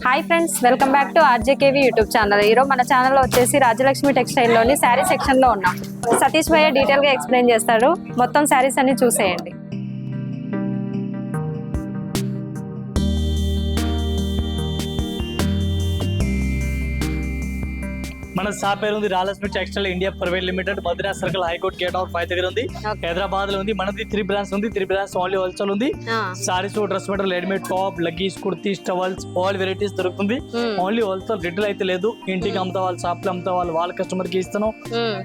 Hi friends, welcome back to RJKV YouTube channel. ఈరోజు మన ఛానల్లో వచ్చేసి రాజలక్ష్మి టెక్స్టైల్లోని శారీ సెక్షన్లో ఉన్నాం. సతీష్ భయ్య డీటెయిల్గా ఎక్స్ప్లెయిన్ చేస్తారు. మొత్తం శారీస్ అన్ని చూసేయండి. మన షాప్ పేరు ఉంది Rajalakshmi textile India private limited, Madras circle, high court gate of 5 దగ్గర ఉంది. హైదరాబాద్ లో ఉంది. మనది 3 బ్రాంచ్ ఉంది. 3 బ్రాంచ్ ఓన్లీ హోల్సేల్ ఉంది. Saris, dress material, readymade top, leggings, kurtis, towels, all varieties దొరుకుతుంది. ఓన్లీ హోల్సేల్, రిటైల్ అయితే లేదు. ఇంటికి అమ్ముతా వాళ్ళు, షాప్ లో అమ్ముతా వాళ్ళు, వాళ్ళ కస్టమర్ కి ఇస్తాను.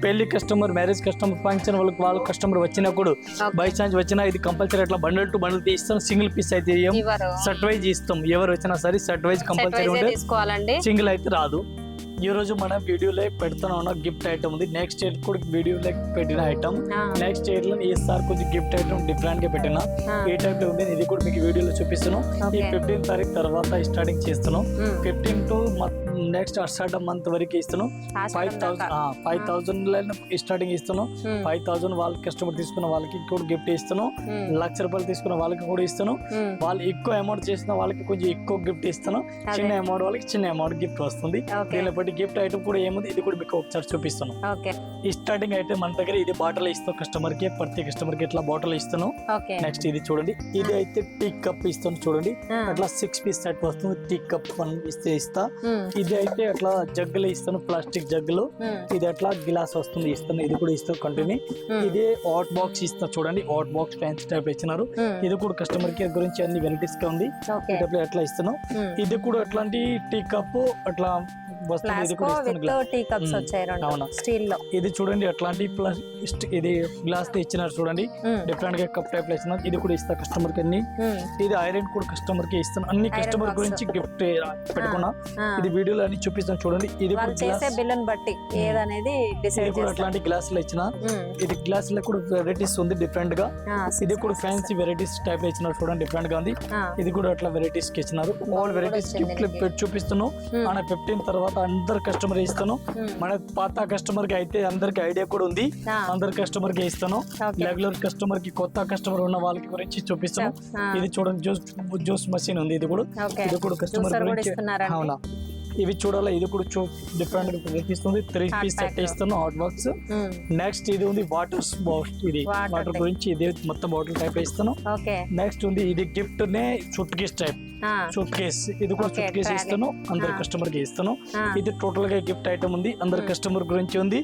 పెళ్లి కస్టమర్, మ్యారేజ్ కస్టమర్, ఫంక్షన్ వాళ్ళ కస్టమర్ వచ్చినా కూడా బై ఛాన్స్ వచ్చినా ఇది కంపల్సరీ అట్లా బండల్ టు బండల్ తీస్తాం. సింగిల్ పీస్ అయితే సెట్ వైజ్ ఇస్తాం. ఎవరు వచ్చినా సరే సెట్ వైజ్ కంపల్సరీ ఉంటే, సింగిల్ అయితే రాదు. ఈ రోజు మనం వీడియోలో పెడుతున్నా ఉన్న గిఫ్ట్ ఐటమ్ ఉంది. నెక్స్ట్ ఇయర్ కూడా వీడియోలో పెట్టిన ఐటమ్. నెక్స్ట్ ఇయర్ లో ఈసారి కొంచెం గిఫ్ట్ ఐటమ్ డిఫరెంట్ గా పెట్టిన ఏ టైప్ లో ఉంది ఇది కూడా మీకు వీడియోలో చూపిస్తున్నాం. ఈ 15 తారీఖు తర్వాత స్టార్టింగ్ చేస్తున్నాం. 15 టు నెక్స్ట్ అషాఢ మంత్ వరకు ఇస్తున్నాం. 5,000 స్టార్టింగ్ ఇస్తున్నాం. 5,000 వాళ్ళ కస్టమర్ తీసుకున్న వాళ్ళకి కూడా గిఫ్ట్ ఇస్తున్నాం. ₹1,00,000 తీసుకున్న వాళ్ళకి కూడా ఇస్తున్నాం. వాళ్ళు ఎక్కువ అమౌంట్ చేసిన వాళ్ళకి కొంచెం ఎక్కువ గిఫ్ట్ ఇస్తున్నాం. చిన్న అమౌంట్ వాళ్ళకి చిన్న అమౌంట్ గిఫ్ట్ వస్తుంది. గిఫ్ట్ ఐటమ్ కూడా ఏముంది ఇది కూడా మీకు ఒకసారి చూపిస్తున్నాం. ఈ స్టార్టింగ్ ఐటమ్ మన దగ్గర ఇది బాటిల్ ఇస్తాం కస్టమర్ కి. ప్రతి కస్టమర్ కి ఇట్లా బాటిల్ ఇస్తాను. నెక్స్ట్ ఇది చూడండి, ఇది అయితే టీ కప్ ఇస్తాను. చూడండి అట్లా 6 పీస్ సెట్ వస్తుంది. టీ కప్ 1 ఇస్తా. ఇది అయితే అట్లా జగ్గులు ఇస్తాను, ప్లాస్టిక్ జగ్గులు. ఇది అట్లా గ్లాస్ వస్తుంది ఇస్తాను. ఇది కూడా ఇస్తాను కంటిన్యూ. ఇది హాట్ బాక్స్ ఇస్తాను. చూడండి హాట్ బాక్స్ ఫ్యాన్సీ టైప్ ఇచ్చినారు. ఇది కూడా కస్టమర్ కి గురించి అన్ని వెరైటీస్ గా ఉంది. ఎట్లా ఇస్తాను. ఇది కూడా అట్లాంటి టీ కప్ అట్లా ఇది చూడండి అట్లాంటి ఇది గ్లాస్ తో ఇచ్చినారు. చూడండి డిఫరెంట్ గా కప్ టైప్ లో ఇచ్చినారు. ఇది కూడా ఇస్తా కస్టమర్ కి. అన్ని ఇది ఐరన్ కూడా కస్టమర్ కి ఇస్తాను. అన్ని కస్టమర్ గురించి గిఫ్ట్ పెట్టుకున్నా. ఇది వీడియోలో అన్ని చూపిస్తాను. చూడండి ఇది కూడా అట్లాంటి గ్లాస్ లో ఇచ్చిన. ఇది గ్లాస్ లో కూడా వెరైటీస్ ఉంది డిఫరెంట్ గా. ఇది కూడా ఫ్యాన్సీ వెరైటీస్ టైప్ లో ఇచ్చినారు. చూడండి డిఫరెంట్ గా ఉంది. ఇది కూడా అట్లా వెరైటీస్ కి ఇచ్చినారు. ఆల్ వెరైటీస్ గిఫ్ట్ చూపిస్తున్నాం. మన 15 తర్వాత అందరు కస్టమర్ ఇస్తాను. మన పాత కస్టమర్ కి అయితే అందరికి ఐడియా కూడా ఉంది. అందరు కస్టమర్ కి ఇస్తాను. రెగ్యులర్ కస్టమర్ కి, కొత్త కస్టమర్ ఉన్న వాళ్ళకి గురించి చూపిస్తాను. ఇది చూడండి జ్యూస్ మషిన్ ఉంది. ఇది కూడా కస్టమర్ గురించి. అవునా, ఇవి చూడాలి. ఇది కూడా డిఫరెంట్ ఇస్తుంది. 3 పీస్ సెట్ ఇస్తాను హాట్ బాక్స్. నెక్స్ట్ ఇది ఉంది వాటర్ బాక్స్. ఇది వాటర్ గురించి ఇది మొత్తం బాటిల్ టైప్ ఇస్తాను. నెక్స్ట్ ఉంది ఇది గిఫ్ట్ నే suit case type. Suit case ఇది కూడా సూట్ కేస్ ఇస్తాను. అందరు కస్టమర్ కి ఇస్తాను. ఇది టోటల్ గా గిఫ్ట్ ఐటమ్ ఉంది. అందరు కస్టమర్ గురించి ఉంది.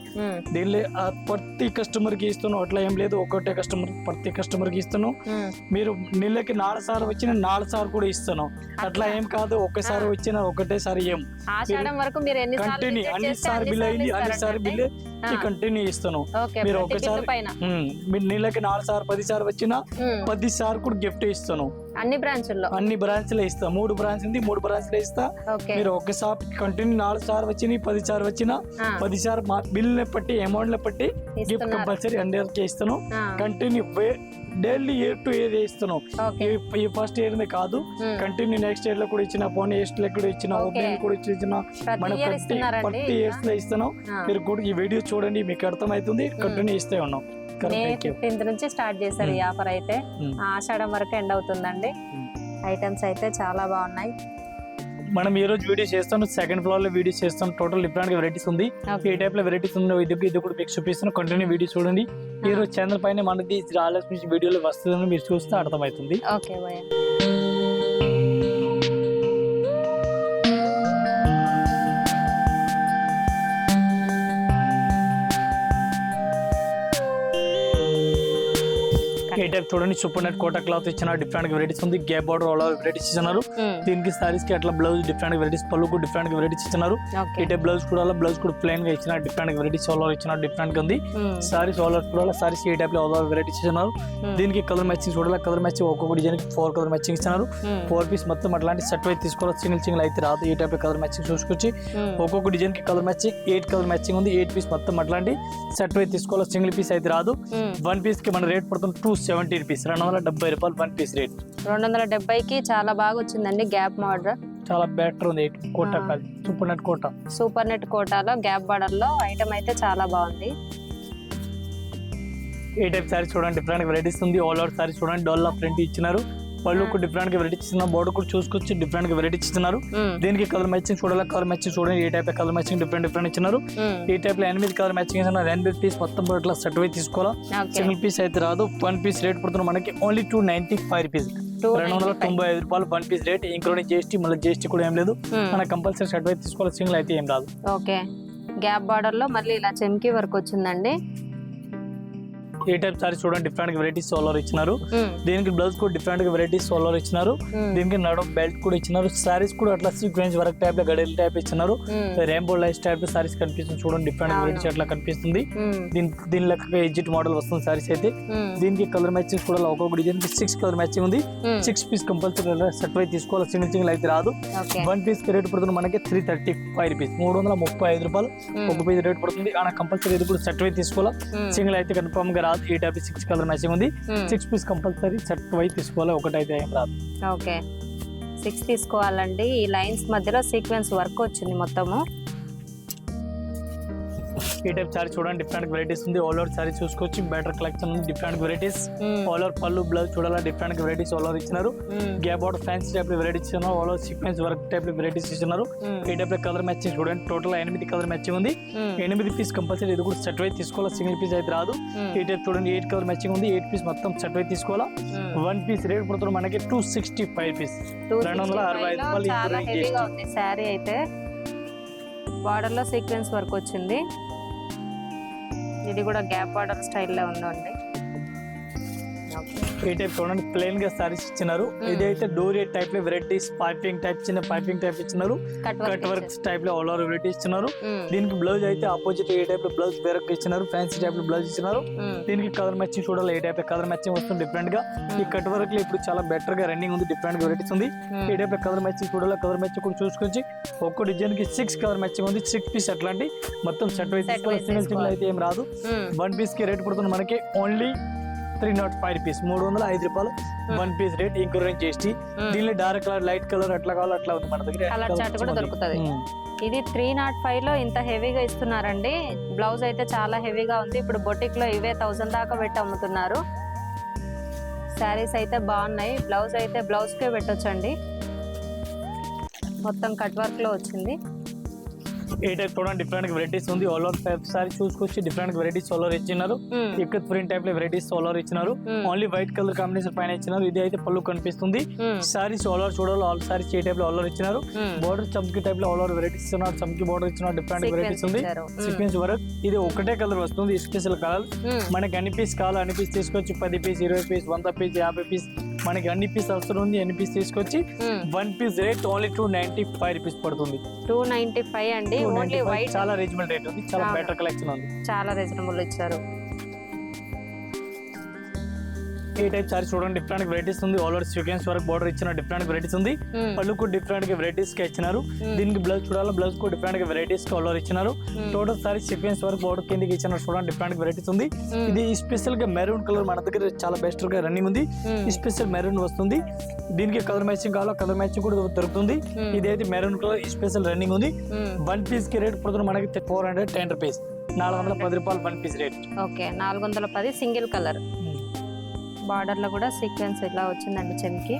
దీనిలో ప్రతి కస్టమర్ కి ఇస్తాను. అట్లా ఏం లేదు, ఒకటే కస్టమర్ ప్రతి కస్టమర్ కి ఇస్తాను. మీరు నెలకి 4 సార్లు వచ్చిన 4 సార్లు కూడా ఇస్తాను. అట్లా ఏం కాదు, ఒకసారి వచ్చిన ఒకటేసారి ఏం కంటిన్యూ అన్నిసారి బిల్ అయింది, అన్నిసారి బిల్ కంటిన్యూ ఇస్తాను. మీరు ఒకసారి మీరు నెలకి 4 సార్లు 10 సార్లు వచ్చినా 10 సార్లు కూడా గిఫ్ట్ ఇస్తాను. అన్ని బ్రాంచ్లో ఇస్తా. 3 బ్రాంచ్ ఉంది, 3 బ్రాంచ్లో ఇస్తా. మీరు ఒకసారి కంటిన్యూ 4 సార్లు వచ్చినాయి, 10 సార్లు వచ్చినా 10 సార్లు బిల్ ని బట్టి అమౌంట్ ని బట్టి గిఫ్ట్ కంపల్సరీ అందరికి ఇస్తాను. Continue daily year to year ఇస్తాను. ఈ ఫస్ట్ ఇయర్ కాదు, కంటిన్యూ నెక్స్ట్ ఇయర్ లో కూడా ఇచ్చిన, పోనీ ఇయర్స్ లో కూడా ఇచ్చిన, ఓపెనింగ్ కూడా ఇచ్చిన, మన ప్రతి ఇయర్స్ లో ఇస్తాను. మీరు కూడా ఈ వీడియో చూడండి, మీకు అర్థమవుతుంది. కంటిన్యూ ఇస్తే ఉన్నాం. May 15th నుంచి స్టార్ట్ చేశారు ఈ ఆఫర్. అయితే ఆషాఢం వరకు ఎండ్ అవుతుందండి. ఐటమ్స్ అయితే చాలా బాగున్నాయి. మనం ఈ రోజు వీడియో చేస్తాను. 2nd ఫ్లోర్ లో వీడియో చేస్తాను. టోటల్ డిఫరెంట్ గా వెరైటీస్ ఉంది. ఏ టైప్ లో వెరైటీస్ ఉందో ఇది కూడా మీకు చూపిస్తాను. కంటిన్యూ వీడియో చూడండి. ఈ రోజు ఛానల్ పైన మనది రాజలక్ష్మి వీడియోలో వస్తుందని మీరు చూస్తే అర్థమవుతుంది. Okay bye. ఏ టైప్ చూడండి, సూపర్ నెట్ కోటా క్లాత్ ఇచ్చిన డిఫరెంట్ వెరైటీస్ ఉంది. గ్యాప్ బార్డర్ ఆల్ వెరైటీస్ ఇస్తున్నారు. దీనికి సారీస్ కి అట్లా బ్లౌజ్ డిఫరెంట్ వెరైటీస్, పళ్ళు డిఫరెంట్ వెరైటీస్ ఇస్తున్నారు. ఈ టైప్ బ్లౌజ్ కూడా ప్లెయిన్ గా ఇచ్చిన డిఫరెంట్ వెరైటీస్ ఆల్ ఇచ్చిన డిఫరెంట్ గా ఉంది. సారీస్ ఆల్ కూడా సారీస్ ఏ టైప్ లో ఆల్ వెరైటీస్ ఇస్తున్నారు. దీనికి కలర్ మ్యాచింగ్ చూడాలి. కలర్ మ్యాచింగ్ ఒక్కొక్క డిజైన్ కి 4 కలర్ మ్యాచింగ్ ఇస్తున్నారు. 4 పీస్ మొత్తం అట్లాంటి సెట్ వైజ్ తీసుకోవాలి. సింగిల్ అయితే రాదు. ఈ టైప్ కలర్ మ్యాచింగ్ చూసుకొచ్చి ఒక్కొక్క డిజైన్ కి కలర్ మ్యాచింగ్ 8 కలర్ మ్యాచింగ్ ఉంది. 8 పీస్ మొత్తం అట్లాంటి సెట్ వైజ్ తీసుకోవాలి. సింగిల్ పీస్ అయితే రాదు. 1 పీస్ కి మన రేట్ పడుతుంది 270 రూపీస్. ₹270 1 piece rate. 270కి చాలా బాగా వచ్చిందండి. గ్యాప్ బార్డర్ చాలా బెటర్ ఉంది. కోటా కాదు, సూపర్ నెట్ కోటాలో గ్యాప్ బార్డర్ లో ఐటమ్ అయితే చాలా బాగుంది. ఏ టైప్ సారీ చూడండి, డిఫరెంట్ వెరైటీస్ ఉంది. ఆల్ ఓవర్ సారీ చూడండి, డోల్లా ప్రింట్ ఇచ్చినారు. పళ్ళు కూడా డిఫరెంట్ గా వెరైటీ ఇస్తున్నారు, బోర్డర్ కూడా చూసుకొచ్చి డిఫరెంట్ గా వెరైటీ ఇస్తున్నారు. దీనికి కలర్ మ్యాచింగ్ చూడాలి, కలర్ మ్యాచింగ్ చూడండి, ఏ టైప్ కలర్ మ్యాచింగ్ డిఫరెంట్ ఇచ్చినారు. ఈ టైప్ లో 8 కలర్ మ్యాచింగ్ ఇస్తున్నారు. 8 పీస్ మొత్తం ఇట్లా సెట్ అయి తీసుకోవాలా, సింగిల్ పీస్ అయితే రాదు. 1 పీస్ రేట్ పడుతున్నారు మనకి ఓన్లీ 295 రూపీస్, 295 రూపాయలు 1 పీస్ రేట్, ఇంక్లూడింగ్ జిఎస్టీ. మళ్ళీ జిఎస్టీ కూడా ఏం లేదు, మన కంపల్సరీ సెట్ అయి తీసుకోవాలి, సింగిల్ అయితే ఏం రాదు. ఓకే, గ్యాప్ బార్డర్ లో మళ్ళీ ఇలా చెమ్కి వర్క్ వచ్చిందండి. ఈ టైప్ సారీ చూడండి, డిఫరెంట్ వెరైటీస్ సోలార్ ఇచ్చినారు. దీనికి బ్లౌజ్ కూడా డిఫరెంట్ గా వెరైటీస్ సోలార్ ఇచ్చినారు. దీనికి నడుం బెల్ట్ కూడా ఇచ్చినారు. సారీస్ కూడా అట్లా సీక్వెన్స్ వర్క్ టైప్ లో గడెల్ టైప్ ఇచ్చినారు. రెయిన్బో లైట్స్ టైప్ సారీస్ కనిపిస్తుంది చూడండి, డిఫరెంట్ వెరైటీస్ అట్లా కనిపిస్తుంది. దీని లెక్క ఎగ్జిట్ మోడల్ వస్తుంది సారీస్ అయితే. దీనికి కలర్ మ్యాచింగ్ కూడా ఒక్కొక్క డిజైన్ కి 6 కలర్ మ్యాచింగ్ ఉంది. 6 పీస్ కంపల్సరీ సెట్ అయి తీసుకోవాలి, సింగిల్ అయితే రాదు. 1 పీస్ కి రేట్ పడుతుంది మనకి 335 రూపీస్, 335 రూపాయలు ఒక పీస్ రేట్ పడుతుంది. కానీ కంపల్సరీ ఇది కూడా సెట్ అయి తీసుకోవాలి, సింగిల్ అయితే కన్ఫర్మ్ గా రాదు. ఈ టైప్ 6 కలర్ మ్యాచింగ్ ఉంది. 6 పీస్ కంపల్సరీ సెట్ అయి తీసుకోవాలి, ఒకటైతే ఏం రాదు. ఓకే, 6 తీసుకోవాలండి. ఈ లైన్స్ మధ్యలో సీక్వెన్స్ వర్క్ వచ్చింది మొత్తము. ఈ టైప్ సారీ చూడండి, డిఫరెంట్ వెరైటీస్ ఉంది. ఆల్ ఓవర్ సారీ చూసుకోవచ్చు, బెటర్ కలెక్షన్ ఉంది, డిఫరెంట్ వెరైటీస్. ఆల్ ఓవర్ పళ్ళు బ్లౌజ్ చూడాలా, డిఫరెంట్ వెరైటీస్ ఆల్ ఓవర్ ఇచ్చినారు. గ్యాప్ అవుట్ ఫ్యాన్సీ టైప్ లో వెరైటీస్ ఇచ్చినారు. All over sequence work type లో వెరైటీస్ ఇచ్చినారు. ఈ టైప్ లో కలర్ మ్యాచింగ్ చూడండి, టోటల్ 8 కలర్ మ్యాచింగ్ ఉంది. 8 పీస్ కంపల్సరీ ఇది కూడా సెట్ అయి తీసుకోవాలి, సింగిల్ పీస్ అయితే రాదు. ఈ టైప్ చూడండి, 8 కలర్ మ్యాచింగ్ ఉంది. 8 పీస్ మొత్తం సెట్ అయి తీసుకోవాలా. 1 పీస్ రేట్ పడుతుంది మనకి 265 రూపీస్, 265 రూపాయలు. శారీ అయితే బార్డర్ లో సీక్వెన్స్ వర్క్ వచ్చింది. ఇది కూడా గ్యాప్ బార్డర్ స్టైల్లో ఉందండి. ఈ టైప్ చూడండి, ప్లెయిన్ గా సారీస్ ఇచ్చినారు. ఇది అయితే డోరియా టైప్ లో వెరైటీస్, పైపింగ్ టైప్, చిన్న పైపింగ్ టైప్ ఇచ్చినారు. కట్ వర్క్ టైప్ లో ఆల్ ఓవర్ వెరైటీ ఇచ్చినారు. దీనికి బ్లౌజ్ అయితే ఆపోజిట్ ఏ టైప్ లో బ్లౌజ్ వేరే ఇచ్చినారు, ఫ్యాన్సీ టైప్ లో బ్లౌజ్ ఇచ్చినారు. దీనికి కలర్ మ్యాచింగ్ చూడాలి, ఏ టైప్ లో కలర్ మ్యాచింగ్ వస్తుంది డిఫరెంట్ గా. ఈ కట్ వర్క్ లో ఇప్పుడు చాలా బెటర్ గా రన్నింగ్ ఉంది, డిఫరెంట్ వెరైటీస్ ఉంది. ఈ టైప్ లో కలర్ మ్యాచింగ్ చూడాలి, కలర్ మ్యాచింగ్ కూడా చూసుకొచ్చి ఒక్కో డిజైన్ కి 6 కలర్ మ్యాచింగ్ ఉంది. 6 పీస్ అట్లాంటి మొత్తం సెట్ అయితే సింగిల్ అయితే ఏం రాదు. 1 పీస్ కి రేట్ పడుతుంది మనకి ఓన్లీ 305 రూపీస్, 305 రూపాయలు 1 పీస్ రేట్, ఇంక్లూడింగ్ జిఎస్టీ. దీనిలో డార్క్ కలర్, లైట్ కలర్ అట్లా కావాలి అట్లా ఉంది మన దగ్గర. కలర్ చార్ట్ కూడా దొరుకుతుంది. ఇది 305 లో ఇంత హెవీగా ఇస్తున్నారండి. బ్లౌజ్ అయితే చాలా హెవీగా ఉంది. ఇప్పుడు బొటిక్ లో ఇవే 1000 దాకా పెట్టి అమ్ముతున్నారు. శారీస్ అయితే బాగున్నాయి. బ్లౌజ్ అయితే బ్లౌజ్ కే పెట్టొచ్చండి, మొత్తం కట్ వర్క్ లో వచ్చింది. ఏ టైప్ చూడండి, డిఫరెంట్ వెరైటీస్ ఉంది. ఆల్ ఓవర్ టైప్ సారీ చూసుకొచ్చి డిఫరెంట్ వెరైటీస్ ఆల్ ఓవర్ ఇచ్చినారు. ఇక్కడ ప్రింట్ టైప్ లో వెరైటీస్ ఆల్ ఓవర్ ఇచ్చినారు. ఓన్లీ వైట్ కలర్ కాంబినేషన్ పైన ఇచ్చినారు. ఇది అయితే పళ్ళు కనిపిస్తుంది. సారీస్ ఆల్ ఓవర్ చూడాలి, ఆల్ సారీస్ ఏ టైప్ లో ఆల్ ఓవర్ ఇచ్చినారు. బోర్డర్ చమ్కి టైప్ లో ఆల్ ఓవర్ వెరైటీస్ ఇస్తున్నారు. చమ్కి బోర్డర్ ఇచ్చినారు, డిఫరెంట్ వెరైటీస్ ఉంది. సీక్వెన్స్ వర్క్, ఇది ఒకటే కలర్ వస్తుంది, స్పెషల్ కలర్. మనకి అన్ని పీస్ కావాలి, అన్ని పీస్ తీసుకొచ్చి 10 పీస్, 20 పీస్, 100 పీస్, 50 పీస్, మనకి అన్ని పీస్ అవసరం ఉంది. అన్ని పీస్ తీసుకొచ్చి 1 పీస్ రేట్ ఓన్లీ 295 రూపీస్ పడుతుంది. 295 అండి. ఓన్లీ వైట్, చాలా రీజనబుల్ రేట్ ఉంది, చాలా బెటర్ కలెక్షన్ ఉంది, చాలా రీజనబుల్ ఇచ్చారు. ఈ టైప్ సారీ చూడండి, డిఫరెంట్ వెరైటీస్ ఉంది. All over sequence work border ఇచ్చిన డిఫరెంట్ వెరైటీస్ ఉంది. పళ్ళు కూడా డిఫరెంట్ గా వెరైటీస్ గా ఇచ్చినారు. దీనికి బ్లౌజ్ చూడాలి, బ్లౌజ్ కూడా డిఫరెంట్ గా వెరైటీస్ ఆల్ ఓవర్ ఇచ్చినారు. Total sorry sequence work border కిందకి ఇచ్చినారు చూడండి, డిఫరెంట్ వెరైటీస్ ఉంది. ఇది స్పెషల్ గా మెరూన్ కలర్ మన దగ్గర చాలా బెస్ట్ గా రన్నింగ్ ఉంది. స్పెషల్ మెరూన్ వస్తుంది. దీనికి కలర్ మ్యాచింగ్ కావాలో కలర్ మ్యాచింగ్ కూడా దొరుకుతుంది. ఇదైతే మెరూన్ కలర్ స్పెషల్ రన్నింగ్ ఉంది. 1 పీస్ కి రేట్ పడుతుంది మనకి 410 రూపీస్, 410 రూపాయలు 1 piece rate. Okay, 410 single colour. Border లో కూడా సీక్వెన్స్ ఇలా వచ్చిందండి చెమ్కి.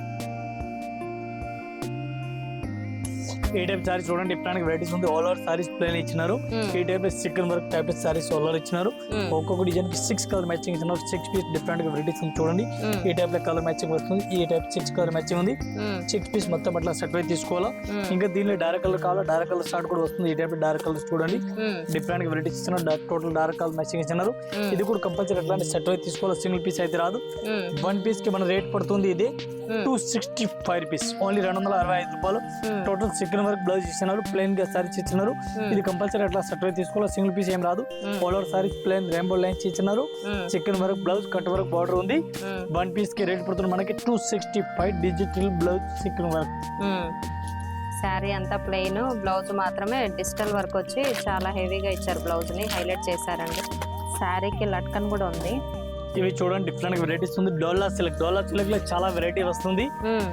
ఈ టైప్ సారీస్ చూడండి, డిఫరెంట్ వెరైటీస్ ఉంది. ఆల్ ఓవర్ సారీస్ ప్లేన్ ఇచ్చినారు. ఈ type chicken work type saris all over ఇచ్చినారు. ఒక్కొక్క డిజైన్ కి 6 కలర్ మ్యాచింగ్ ఇచ్చినారు. 6 పీస్ డిఫరెంట్ వెరైటీస్ ఉంది చూడండి. ఈ టైప్ లో కలర్ మ్యాచింగ్ వస్తుంది. ఈ టైప్ 6 కలర్ మ్యాచింగ్ ఉంది. 6 పీస్ మొత్తం అట్లా సెట్ అయి తీసుకోవాలా. ఇంకా దీనిలో డార్క్ కలర్ కావాలా, డార్క్ కలర్ స్టార్ట్ కూడా వస్తుంది. ఈ టైప్ డార్క్ కలర్స్ చూడండి, డిఫరెంట్ వెరైటీస్ ఇచ్చినారు. టోటల్ డార్క్ కలర్ మ్యాచింగ్ ఇచ్చినారు. ఇది కూడా కంపల్సరీ అట్లాంటి సెట్ అయి తీసుకోవాలి, సింగిల్ పీస్ అయితే రాదు. 1 పీస్ కి మన రేట్ పడుతుంది ఇది 265 రూపీస్, ఓన్లీ 265 రూపాయలు. టోటల్ చికెన్ వర్క్ బ్లౌజ్ ఇచ్చినారు, ప్లెయిన్ గా సారీస్ ఇచ్చినారు. ఇది కంపల్సరీ అట్లా సెట్ అయి తీసుకోవాలి, సింగిల్ పీస్ ఏం రాదు. All over sarees plain rainbow lines ఇచ్చినారు. Chikan work blouse, cut work border ఉంది. 1 పీస్ కి రేట్ పడుతుంది మనకి 265, digital blouse chikan work. Saree అంతా ప్లెయిన్, బ్లౌజ్ మాత్రమే డిజిటల్ వర్క్ వచ్చి చాలా హెవీగా ఇచ్చారు. బ్లౌజ్ ని హైలైట్ చేశారండి. శారీకి లట్కన్ కూడా ఉంది. ఇవి చూడండి డిఫరెంట్ వెరైటీస్ ఉంది. డోలా సిల్క్ లో చాలా వెరైటీ వస్తుంది.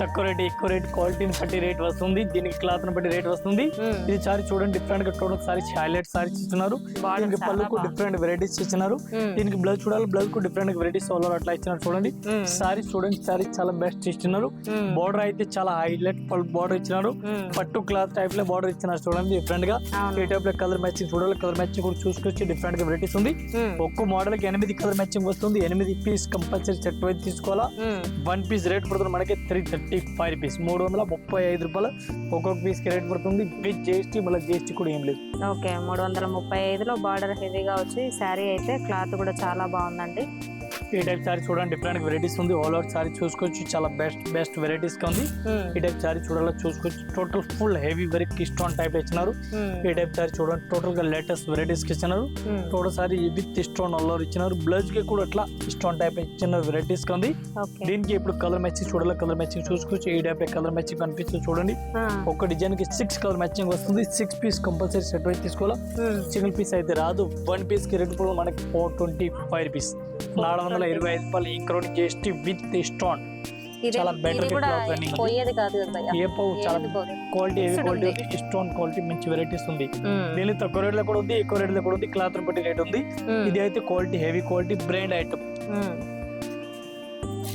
తక్కువ రేట్ ఎక్కువ రేట్ క్వాలిటీని బట్టి రేట్ వస్తుంది. దీనికి క్లాత్ ని బట్టి రేట్ వస్తుంది. ఇది సారీ చూడండి డిఫరెంట్ గా టోటల్ సారీ హైలైట్ సారీస్ ఇస్తున్నారు. దీనికి పళ్ళుకు డిఫరెంట్ వెరైటీస్ ఇచ్చినారు. దీనికి బ్లౌజ్ చూడాలి, బ్లౌజ్ కు డిఫరెంట్ వెరైటీస్ సోలర్ అట్లా ఇచ్చినారు. చూడండి సారీ చూడండి, సారీ చాలా బెస్ట్ ఇస్తున్నారు. బోర్డర్ అయితే చాలా హైలైట్ బోర్డర్ ఇచ్చినారు. పట్టు క్లాత్ టైప్ లో బోర్డర్ ఇచ్చినారు. చూడండి డిఫరెంట్ గా ఈ టైప్ లో కలర్ మ్యాచింగ్ చూడాలి. కలర్ మ్యాచింగ్ కూడా చూసుకొచ్చి డిఫరెంట్ గా వెరైటీస్ ఉంది. ఒక్కో మోడల్ కి 8 కలర్ మ్యాచింగ్ వస్తుంది. 8 పీస్ కంపల్సరీ సెట్ వైజ్ తీసుకోవాలా. 1 పీస్ రేట్ పడుతుంది మనకి 335 రూపీస్, 335 రూపాయలు ఒక్కొక్క పీస్ కి రేట్ పడుతుంది. విత్ జిఎస్టీ, మళ్ళీ జిఎస్టీ కూడా ఏం లేదు. ఓకే, 335లో బార్డర్ హెవీగా వచ్చి శారీ అయితే క్లాత్ కూడా చాలా బాగుందండి. ఈ టైప్ సారీ చూడండి డిఫరెంట్ వెరైటీస్ ఉంది. ఆల్ ఓవర్ సారీ చూసుకోవచ్చు, చాలా బెస్ట్ వెరైటీస్ గా ఉంది. ఈ టైప్ సారీ చూడాలి చూసుకోవచ్చు. Total full heavy very stone type ఇచ్చినారు. ఈ టైప్ సారీ చూడండి టోటల్ గా లేటెస్ట్ వెరైటీస్ కి ఇచ్చినారు. Total sorry with stone all over ఇచ్చినారు. బ్లౌజ్ కి కూడా అట్లా స్టోన్ టైప్ ఇచ్చిన వెరైటీస్ గా ఉంది. దీనికి ఇప్పుడు కలర్ మ్యాచింగ్ చూడాలి, కలర్ మ్యాచింగ్ చూసుకోవచ్చు. ఈ టైప్ కలర్ మ్యాచింగ్ కనిపిస్తుంది చూడండి. ఒక డిజైన్ కి 6 కలర్ మ్యాచింగ్ వస్తుంది. 6 పీస్ కంపల్సరీ సెట్ వైజ్ తీసుకోవాలా. సింగిల్ పీస్ అయితే రాదు. 1 పీస్ కి రేట్ కూడా మనకి 425 రూపీస్, 425 రూపాయలు ఇంక్లూడింగ్ జిఎస్టీ విత్ స్టోన్. చాలా బెటర్ క్వాలిటీ స్టోన్ క్వాలిటీ మంచి వెరైటీస్ ఉంది. దీని తక్కువ రేట్ లో కూడా ఉంది, ఎక్కువ రేట్ లో కూడా ఉంది. క్లాత్ బట్టి రేట్ ఉంది. ఇది అయితే quality heavy quality brand item.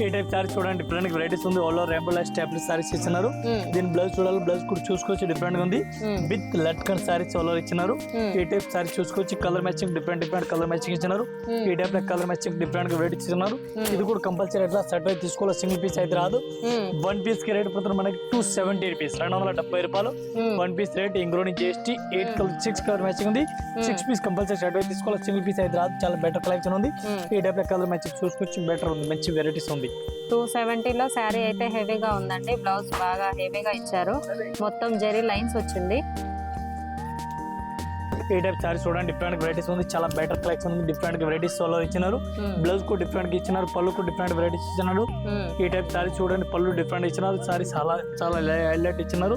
ఈ టైప్ సారీ చూడండి డిఫరెంట్ వెరైటీస్ ఉంది. All over rainbow stapler saris ఇచ్చినారు. దీని బ్లౌజ్ చూడాలి, బ్లౌజ్ కూడా చూసుకోవచ్చు డిఫరెంట్ గా ఉంది. With latkan saris all over ఇచ్చినారు. ఈ టైప్ సారీ చూసుకోవచ్చు. Colour matching different colour matching ఇచ్చినారు. ఈ టైప్ కలర్ మ్యాచింగ్ డిఫరెంట్ గా వెరైటీస్ ఇచ్చినారు. ఇది కూడా కంపల్సరీ ఎట్లా సెట్ అయితే తీసుకోవాలి. సింగిల్ పీస్ అయితే రాదు. 1 పీస్ కి రేట్ పడుతుంది మనకి 270 రూపీస్, 270 రూపాయలు. 1 piece rate including GST. 6 colour matching ఉంది. 6 పీస్ కంపల్సరీ సెట్ అయితే తీసుకోవాలి. సింగిల్ పీస్ అయితే రాదు. చాలా బెటర్ కలెక్షన్ ఉంది. ఈ టైప్ కలర్ మ్యాచింగ్ చూసుకోవచ్చు. బెటర్ ఉంది, మంచి వెరైటీస్ ఉంది. 270లో శారీ అయితే హెవీగా ఉందండి. బ్లౌజ్ బాగా హెవీగా ఇచ్చారు. మొత్తం జెరీ లైన్స్ వచ్చింది. ఈ టైప్ సారీ చూడండి డిఫరెంట్ వెరైటీస్ ఉంది. చాలా బెటర్ కలెక్షన్ ఉంది. డిఫరెంట్ వెరైటీస్ సోలో ఇచ్చినారు. బ్లౌజ్ కు డిఫరెంట్ గా ఇచ్చినారు. పళ్ళు కు డిఫరెంట్ వెరైటీస్ ఇచ్చినారు. ఈ టైప్ సారీ చూడండి పళ్ళు డిఫరెంట్ ఇచ్చినారు. సారీ చాలా హైలైట్ ఇచ్చినారు.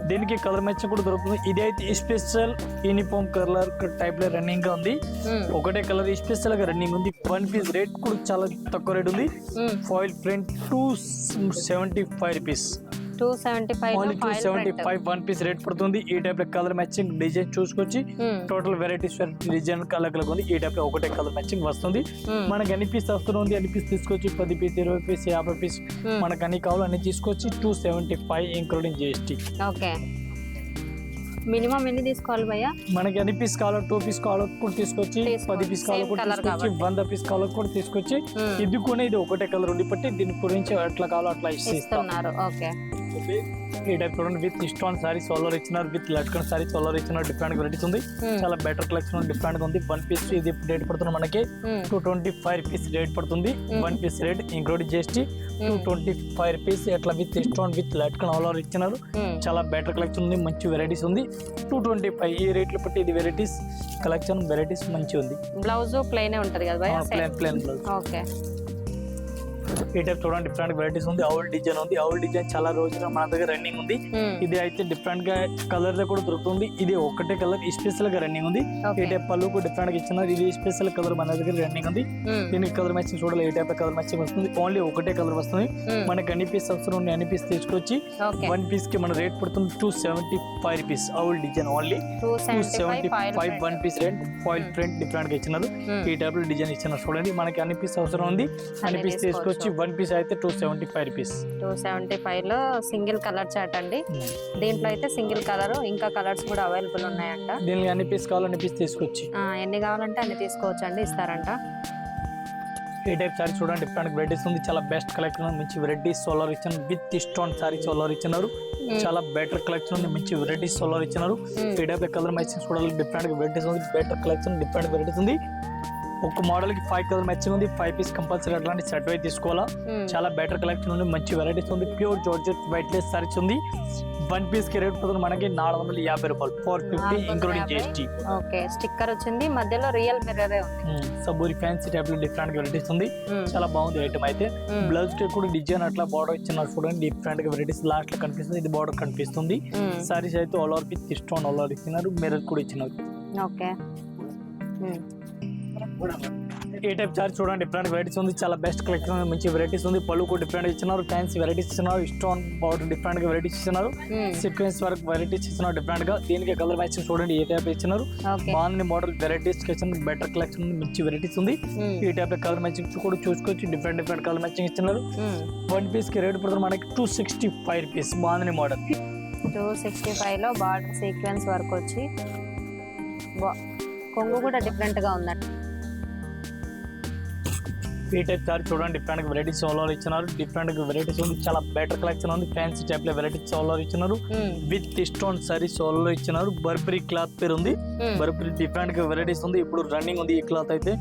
దీనికి కలర్ మ్యాచింగ్ కూడా దొరుకుతుంది. ఇది అయితే స్పెషల్ యూనిఫామ్ కలర్ టైప్ లో రన్నింగ్ గా ఉంది. ఒకటే కలర్ స్పెషల్ గా రన్నింగ్ ఉంది. 1 పీస్ రేట్ కూడా చాలా తక్కువ రేట్ ఉంది. Foil print 275 rupees, 275 1 piece rate పడుతుంది. ఈ టైప్ లో కలర్ మ్యాచింగ్ డిజైన్ చూసుకొచ్చి టోటల్ వెరైటీస్ డిజైన్ కలర్ ఉంది. ఈ టైప్ లో ఒకటే కలర్ మ్యాచింగ్ వస్తుంది. మనకి ఎన్ని పీస్ వస్తుంది అన్ని పీస్ తీసుకొచ్చి 10 పీస్ 20 పీస్ 50 పీస్ మనకు అన్ని కావాలి అన్ని తీసుకొచ్చి 275 ఇంక్లూడింగ్ జిఎస్టీ. ఓకే, మినిమం ఎన్ని తీసుకోవాలి భయ్యా? మనకి ఎన్ని పీస్ కావాలో 2 పీస్ కావాలో కూడా తీసుకొచ్చి, 10 పీస్ కావాలో కూడా తీసుకొచ్చి, 100 పీస్ కావాలో కూడా తీసుకొచ్చి ఇది కూడా ఇది ఒకటే కలర్ ఉండి బట్టి దీని గురించి ఎట్లా కావాలో అట్లా ఇస్తున్నారు. ఓకే, ఈ టైప్ చూడండి విత్ స్టోన్ సారీ సోలర్ ఇచ్చినారు. విత్ లట్కన్ సారీ సోలర్ ఇచ్చినారు. డిఫరెంట్ వెరైటీస్ ఉంది. చాలా బెటర్ కలెక్షన్ డిఫరెంట్ గా ఉంది. 1 పీస్ ఇది రేట్ పడుతుంది మనకి 225 రూపీస్ రేట్ పడుతుంది. 1 piece rate including GST 225 rupees. అట్లా విత్ స్టోన్ విత్ లట్కన్ ఆల్ ఓవర్ ఇచ్చినారు. చాలా బెటర్ కలెక్షన్ ఉంది. మంచి వెరైటీస్ ఉంది. 225 ఈ రేట్లు బట్టి ఇది వెరైటీస్ కలెక్షన్ వెరైటీస్ మంచి ఉంది. బ్లౌజ్ ప్లెయిన్ ఉంటది కదా ప్లెయిన్ బ్లౌజ్. ఓకే, ఈ టైప్ చూడండి డిఫరెంట్ వెరైటీస్ ఉంది. అవుల్ డిజైన్ ఉంది. అవుల్ డిజైన్ చాలా రోజులు మన దగ్గర రన్నింగ్ ఉంది. ఇది అయితే డిఫరెంట్ గా కలర్ లో కూడా దొరుకుతుంది. ఇది ఒకటే కలర్ స్పెషల్ గా రన్నింగ్ ఉంది. ఈ టైప్ పళ్ళు కూడా డిఫరెంట్ గా ఇచ్చినారు. ఇది స్పెషల్ కలర్ మన దగ్గర రన్నింగ్ ఉంది. దీనికి కలర్ మ్యాచింగ్ చూడాలి. ఈ టైప్ కలర్ మ్యాచింగ్ వస్తుంది. ఓన్లీ ఒకటే కలర్ వస్తుంది. మనకి అన్ని పీస్ అవసరం ఉంది. అన్ని పీస్ తీసుకొచ్చి 1 పీస్ కి మన రేట్ పడుతుంది 275 రూపీస్. అవుల్ design only 275 1 piece rate. Foil print different గా ఇచ్చినారు. ఈ టైప్ లో డిజైన్ ఇచ్చినారు. చూడండి మనకి అన్ని పీస్ అవసరం ఉంది. అన్ని పీస్ తీసుకొచ్చి 1 పీస్ అయితే 275 రూపీస్. 275 లో సింగిల్ కలర్ చాట్ అండి. దీంట్లో అయితే సింగిల్ కలర్ ఇంకా కలర్స్ కూడా అవైలబుల్ ఉన్నాయంట. దీనికి అన్ని పీస్ కావాలి అన్ని పీస్ తీసుకొచ్చి ఎన్ని కావాలంటే అన్ని తీసుకోవచ్చు అండి, ఇస్తారంట. ఈ టైప్ సారీ చూడండి డిఫరెంట్ వెరైటీస్ ఉంది. చాలా బెస్ట్ కలెక్షన్ మంచి వెరైటీస్ సోలార్ ఇచ్చారు. విత్ స్టోన్ సారీ సోలార్ ఇచ్చినారు. చాలా బెటర్ కలెక్షన్ ఉంది. మంచి వెరైటీస్ సోలార్ ఇచ్చినారు. ఈ టైప్ కలర్ మ్యాచింగ్ చూడాలి. డిఫరెంట్ వెరైటీస్ ఉంది. బెటర్ కలెక్షన్ డిఫరెంట్ వెరైటీస్ ఉంది. ఒక మోడల్ కి 5 కలర్ మ్యాచింగ్ ఉంది. 5 పీస్ కంపల్సరీ అట్లాంటి సెట్ వైజ్ తీసుకోవాలా. చాలా బెటర్ కలెక్షన్ ఉంది. మంచి వెరైటీస్ ఉంది. Pure georgette white Lay's saris ఉంది. 1 పీస్ కి రేట్ పడుతుంది మనకి 450 రూపాయలు, 450 ఇంక్లూడింగ్ జిఎస్టీ. ఓకే, స్టిక్కర్ వచ్చింది. మధ్యలో రియల్ మిర్రర్ ఉంది. సబూరి ఫ్యాన్సీ టైప్ లో డిఫరెంట్ వెరైటీస్ ఉంది. చాలా బాగుంది ఐటమ్ అయితే. బ్లౌజ్ కి కూడా డిజైన్ అట్లా బార్డర్ ఇచ్చినారు. చూడండి డిఫరెంట్ గా వెరైటీస్ లాస్ట్ లో కనిపిస్తుంది. ఇది బార్డర్ కనిపిస్తుంది. సారీస్ అయితే all over with stone all over ఇచ్చినారు. మిర్రర్ కూడా ఇచ్చినారు. ఓకే, ఏ టైప్ చార్జ్ చూడండి డిఫరెంట్ వెరైటీస్ ఉంది, చాలా బెస్ట్ కలెక్షన్ మంచి వెరైటీస్ ఉంది. పళ్ళు కూడా డిఫరెంట్ ఇచ్చినారు, ఫ్యాన్సీ వెరైటీస్ ఇచ్చినారు, స్టోన్ బార్డర్ డిఫరెంట్ గా వెరైటీస్ ఇచ్చినారు, సీక్వెన్స్ వర్క్ వెరైటీస్ ఇచ్చినారు డిఫరెంట్ గా. దీనికి కలర్ మ్యాచింగ్ చూడండి ఏ టైప్ ఇచ్చినారు, బాగుంది మోడల్ వెరైటీస్ ఇచ్చినారు, బెటర్ కలెక్షన్ మంచి వెరైటీస్ ఉంది. ఈ టైప్ లో కలర్ మ్యాచింగ్ కూడా చూసుకోవచ్చు, డిఫరెంట్ కలర్ మ్యాచింగ్ ఇచ్చినారు. వన్ పీస్ కి రేట్ పడుతుంది మనకి 265 రూపీస్. బాగుంది మోడల్ 265 లో బార్డర్ సీక్వెన్స్ వర్క్ వచ్చి కొంగు కూడా డిఫరెంట్ గా ఉందండి. ఈ టైప్ చార్జ్ చూడండి డిఫరెంట్ వెరైటీస్ సోలార్ ఇచ్చినారు, డిఫరెంట్ వెరైటీస్ ఉంది, చాలా బెటర్ కలెక్షన్ ఉంది. ఫ్యాన్సీ టైప్ లో వెరైటీస్ సోలార్ ఇచ్చినారు, విత్ స్టోన్ సారీ సోలార్ ఇచ్చినారు. బర్బరీ క్లాత్ పేరు ఉంది, బర్బరీ డిఫరెంట్ వెరైటీస్ ఉంది, ఇప్పుడు రన్నింగ్ ఉంది ఈ క్లాత్ అయితే.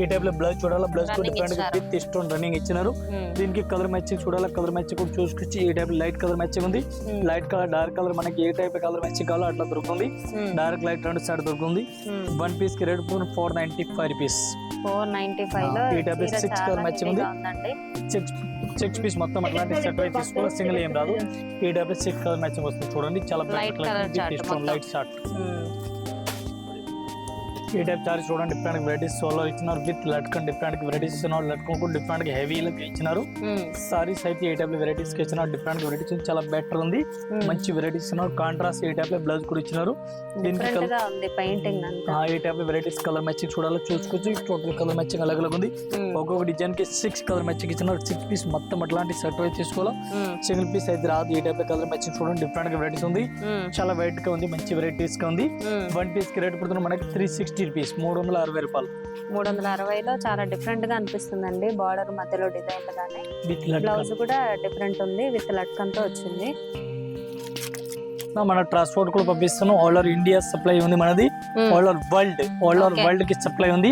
ఈ టైప్ లో బ్లౌజ్ చూడాలి, blouse different with stone running ఇచ్చినారు. దీనికి కలర్ మ్యాచింగ్ చూడాలి, కలర్ మ్యాచింగ్ కూడా చూసుకొచ్చి ఈ టైప్ లైట్ కలర్ మ్యాచింగ్ ఉంది, లైట్ కలర్ డార్క్ కలర్ మనకి ఏ టైప్ కలర్ మ్యాచింగ్ కావాలో అట్లా దొరుకుతుంది. డార్క్ లైట్ రెండు సైడ్ దొరుకుతుంది. వన్ పీస్ కి రేట్ 495 రూపీస్. 495 లో ఈ టైప్ 6 కలర్ మ్యాచింగ్ ఉంది, 6 పీస్ మొత్తం అట్లాంటి సెట్ అయితే తీసుకోవాలి, సింగిల్ ఏం రాదు. ఈ టైప్ 6 కలర్ మ్యాచింగ్ వస్తుంది చూడండి, చాలా లైట్ షార్ట్. ఈ టైప్ చార్జ్ చూడండి డిఫరెంట్ వెరైటీస్ సోలార్ ఇచ్చినారు, విత్ లట్కన్ డిఫరెంట్ వెరైటీస్ ఇచ్చినారు, లట్కన్ కూడా డిఫరెంట్ హెవీ ఇచ్చినారు. సారీస్ అయితే ఈ టైప్ వెరైటీస్ ఇచ్చినారు, డిఫరెంట్ వెరైటీస్ చాలా బెటర్ ఉంది, మంచి వెరైటీస్ ఇచ్చినారు. కాంట్రాస్ట్ ఈ టైప్ బ్లౌజ్ కూడా ఇచ్చినారు. దీనికి ఈ టైప్ వెరైటీస్ కలర్ మ్యాచింగ్ చూడాలి, చూసుకోవచ్చు. టోటల్ కలర్ మ్యాచింగ్ అలాగే ఉంది, ఒక్కొక్క డిజైన్ కి 6 కలర్ మ్యాచింగ్ ఇచ్చినారు. 6 పీస్ మొత్తం అట్లాంటి సెట్ అయితే తీసుకోవాలి, సింగిల్ పీస్ అయితే రాదు. ఈ టైప్ కలర్ మ్యాచింగ్ చూడండి డిఫరెంట్ వెరైటీస్ ఉంది, చాలా వైట్ గా ఉంది, మంచి వెరైటీస్ గా ఉంది. వన్ పీస్ కి రేట్ పడుతుంది మనకి 360 రూపీస్, 360 రూపాయలు. 360 లో చాలా డిఫరెంట్ గా అనిపిస్తుందండి. బార్డర్ మధ్యలో డిజైన్ గానే, బ్లౌజ్ కూడా డిఫరెంట్ ఉంది, విత్ లట్కన్ తో వచ్చింది. మన ట్రాన్స్పోర్ట్ కూడా పంపిస్తున్నాం, ఆల్ ఓవర్ ఇండియా సప్లై ఉంది మనది, ఆల్ ఓవర్ వరల్డ్ కి సప్లై ఉంది.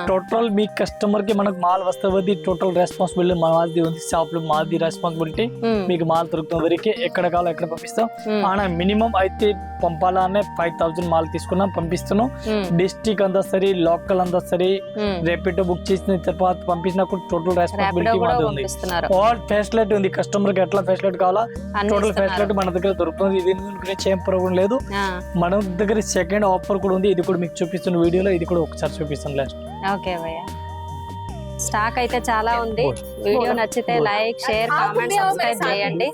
టోటల్ మీ కస్టమర్ కి మనకు మాల్ వస్తుంది, టోటల్ రెస్పాన్సిబిలిటీ మాది ఉంది, షాప్ లో మాది రెస్పాన్సిబిలిటీ. మీకు మాల్ దొరుకుతున్న వరకు ఎక్కడ కావాలో ఎక్కడ పంపిస్తాం. ఆనా మినిమం అయితే పంపాలనే 5000 మాల్ తీసుకున్నాం, పంపిస్తున్నాం. డిస్ట్రిక్ట్ అంతా సరే, లోకల్ అంతా సరే, రేపిడో బుక్ చేసిన తర్వాత పంపించిన టోటల్ రెస్పాన్సిబిలిటీ మాది ఉంది. ఆల్ ఫెసిలిటీ ఉంది, కస్టమర్ కి ఎట్లా ఫెసిలిటీ కావాలా టోటల్ ఫెసిలిటీ మన దగ్గర దొరుకుతుంది. ఇది ఏం ప్రాబ్లం లేదు. మన దగ్గర సెకండ్ ఆఫర్ కూడా ఉంది, ఇది కూడా మీకు చూపిస్తున్న వీడియోలో, ఇది కూడా ఒకసారి చూపిస్తాను లాస్ట్. ఓకే భయ్యా, స్టాక్ అయితే చాలా ఉంది. వీడియో నచ్చితే లైక్, షేర్, కామెంట్, సబ్స్క్రైబ్ చేయండి.